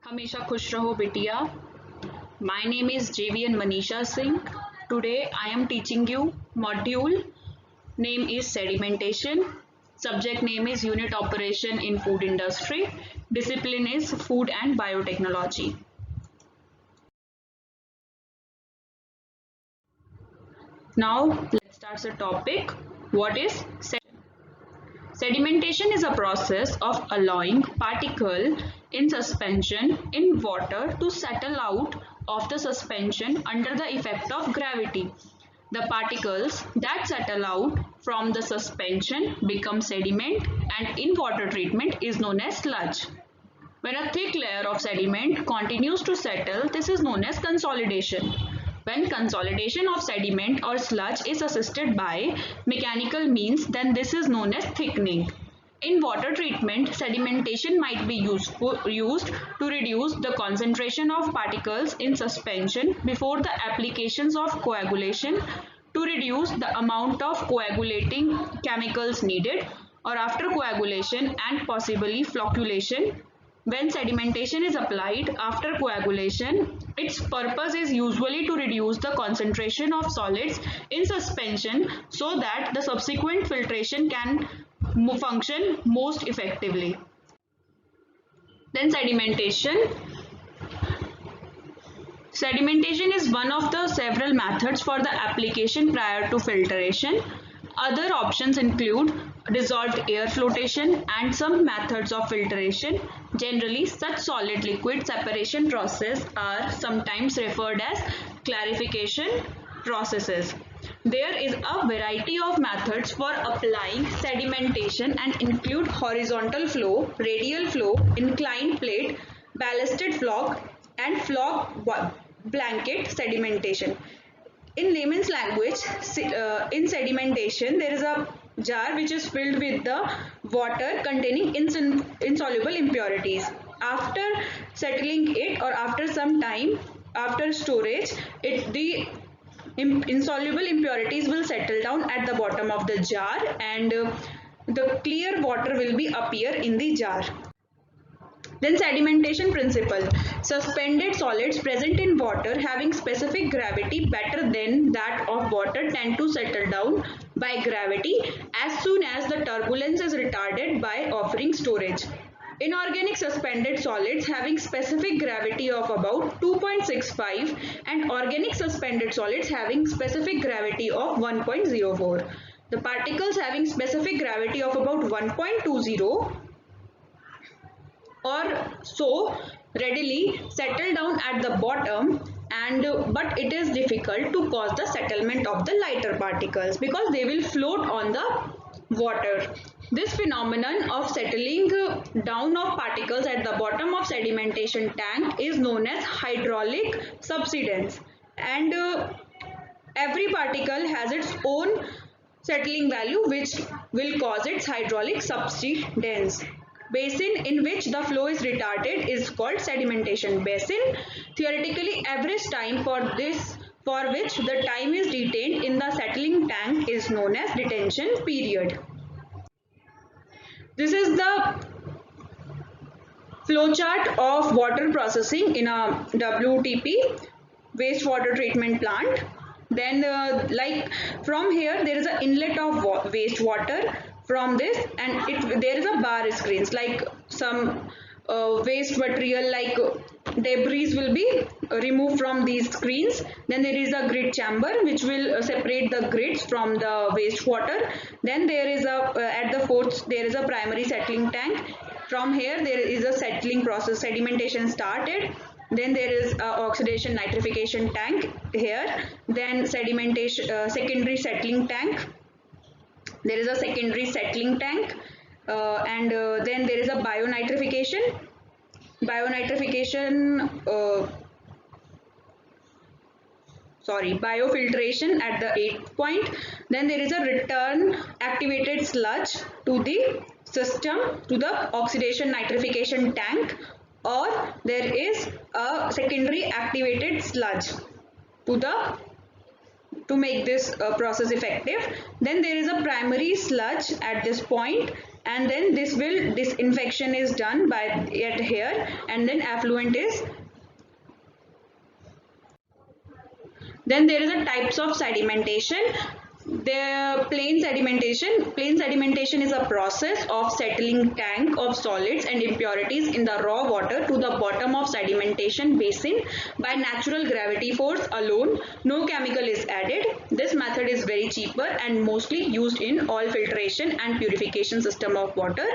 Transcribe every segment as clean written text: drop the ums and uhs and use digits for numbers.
हमेशा खुश रहो बिटिया. My name is JVN Manisha Singh. Today I am teaching you module name is sedimentation. Subject name is unit operation in food industry. Discipline is food and biotechnology. Now let's start the topic. What is sedimentation? Sedimentation is a process of allowing particle in suspension in water to settle out of the suspension under the effect of gravity. The particles that settle out from the suspension become sediment and in water treatment is known as sludge. When a thick layer of sediment continues to settle, this is known as consolidation. When consolidation of sediment or sludge is assisted by mechanical means, then this is known as thickening. In water treatment, sedimentation might be used to reduce the concentration of particles in suspension before the applications of coagulation, to reduce the amount of coagulating chemicals needed, or after coagulation and possibly flocculation. When sedimentation is applied after coagulation, its purpose is usually to reduce the concentration of solids in suspension so that the subsequent filtration can function most effectively. Then sedimentation. Sedimentation is one of the several methods for the application prior to filtration. Other options include dissolved air flotation and some methods of filtration. Generally, such solid-liquid separation processes are sometimes referred as clarification processes. There is a variety of methods for applying sedimentation and include horizontal flow, radial flow, inclined plate, ballasted floc, and floc blanket sedimentation. In layman's language, in sedimentation, there is a jar which is filled with the water containing insoluble impurities. After settling it or after some time, after storage, the insoluble impurities will settle down at the bottom of the jar and the clear water will be appear in the jar. Then sedimentation principle. Suspended solids present in water having specific gravity better than that of water tend to settle down by gravity as soon as the turbulence is retarded by offering storage. Inorganic suspended solids having specific gravity of about 2.65 and organic suspended solids having specific gravity of 1.04. The particles having specific gravity of about 1.20 or so readily settle down at the bottom, and but it is difficult to cause the settlement of the lighter particles because they will float on the water. This phenomenon of settling down of particles at the bottom of sedimentation tank is known as hydraulic subsidence, and every particle has its own settling value which will cause its hydraulic subsidence. Basin in which the flow is retarded is called sedimentation basin. Theoretically, average time for which the time is detained in the settling tank is known as detention period. This is the flowchart of water processing in a WTP, wastewater treatment plant. Then like from here there is an inlet of wastewater from this, and there is a bar screens like some waste material like debris will be removed from these screens. Then there is a grit chamber which will separate the grits from the wastewater. Then there is a at the fourth there is a primary settling tank. From here there is a settling process, sedimentation started. Then there is a oxidation nitrification tank here. Then sedimentation secondary settling tank. There is a secondary settling tank, and then there is a bionitrification biofiltration at the 8th point. Then there is a return activated sludge to the system, to the oxidation nitrification tank, or there is a secondary activated sludge to make this process effective. Then there is a primary sludge at this point, and then disinfection is done by at here, and then effluent is. Then there is a types of sedimentation. The plain sedimentation. Plain sedimentation is a process of settling tank of solids and impurities in the raw water to the bottom of sedimentation basin by natural gravity force alone. No chemical is added. This method is very cheaper and mostly used in all filtration and purification system of water.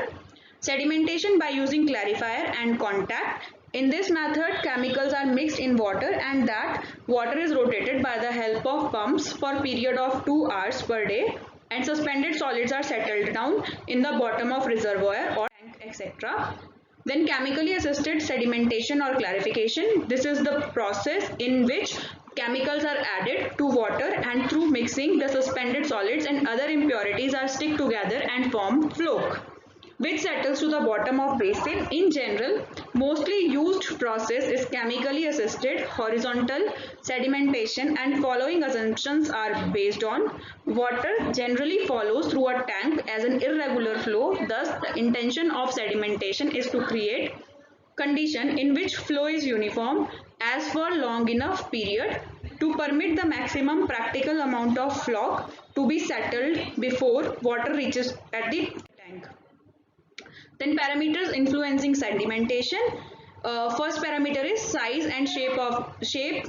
Sedimentation by using clarifier and contact. In this method, chemicals are mixed in water and that water is rotated by the help of pumps for a period of 2 hours per day, and suspended solids are settled down in the bottom of reservoir or tank, etc. Then chemically assisted sedimentation or clarification. This is the process in which chemicals are added to water, and through mixing the suspended solids and other impurities are stick together and form floc, which settles to the bottom of basin. In general, mostly used process is chemically assisted horizontal sedimentation, and following assumptions are based on. Water generally follows through a tank as an irregular flow. Thus, the intention of sedimentation is to create condition in which flow is uniform as for long enough period to permit the maximum practical amount of floc to be settled before water reaches at the tank. Then parameters influencing sedimentation. First parameter is size and shape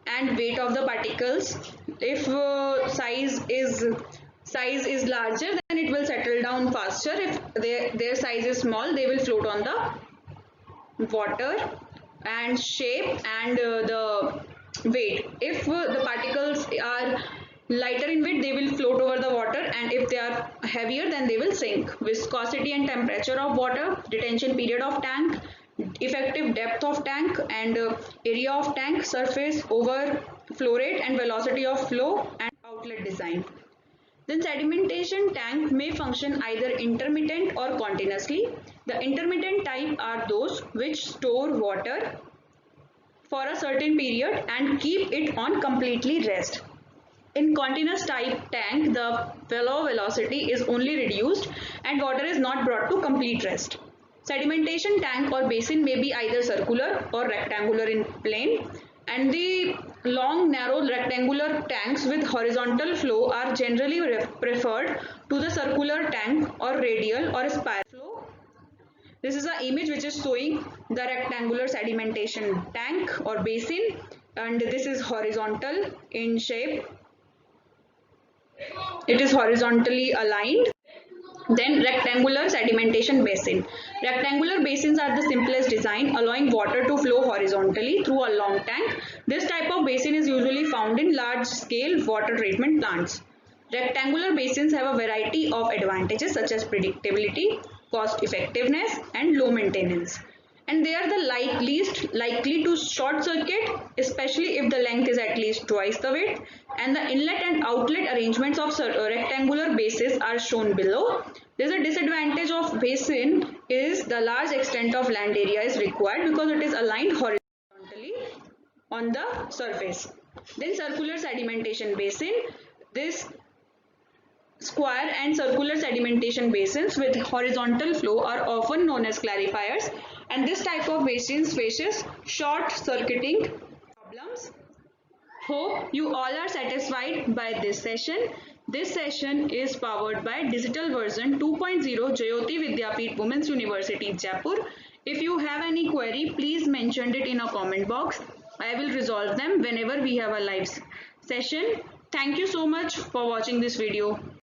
and weight of the particles. If size is larger, then it will settle down faster. If their size is small, they will float on the water. And shape and the weight. If the particles are lighter in weight, they will float over the water, and if they are heavier, then they will sink. Viscosity and temperature of water, detention period of tank, effective depth of tank and area of tank, surface over flow rate and velocity of flow, and outlet design. Then sedimentation tank may function either intermittent or continuously. The intermittent type are those which store water for a certain period and keep it on completely rest. In continuous type tank, the flow velocity is only reduced and water is not brought to complete rest. Sedimentation tank or basin may be either circular or rectangular in plane, and the long narrow rectangular tanks with horizontal flow are generally preferred to the circular tank or radial or spiral flow. This is an image which is showing the rectangular sedimentation tank or basin, and this is horizontal in shape. It is horizontally aligned. Then rectangular sedimentation basin. Rectangular basins are the simplest design, allowing water to flow horizontally through a long tank. This type of basin is usually found in large scale water treatment plants. Rectangular basins have a variety of advantages such as predictability, cost effectiveness and low maintenance. And they are the least likely to short circuit, especially if the length is at least twice the width, and the inlet and outlet arrangements of rectangular bases are shown below. There is a disadvantage of basin is the large extent of land area is required because it is aligned horizontally on the surface. Then circular sedimentation basin. This square and circular sedimentation basins with horizontal flow are often known as clarifiers, and this type of basins faces short circuiting problems. Hope you all are satisfied by this session. This session is powered by Digital Version 2.0 Jayoti Vidyapeeth Women's University, Jaipur. If you have any query, please mention it in a comment box. I will resolve them whenever we have a live session. Thank you so much for watching this video.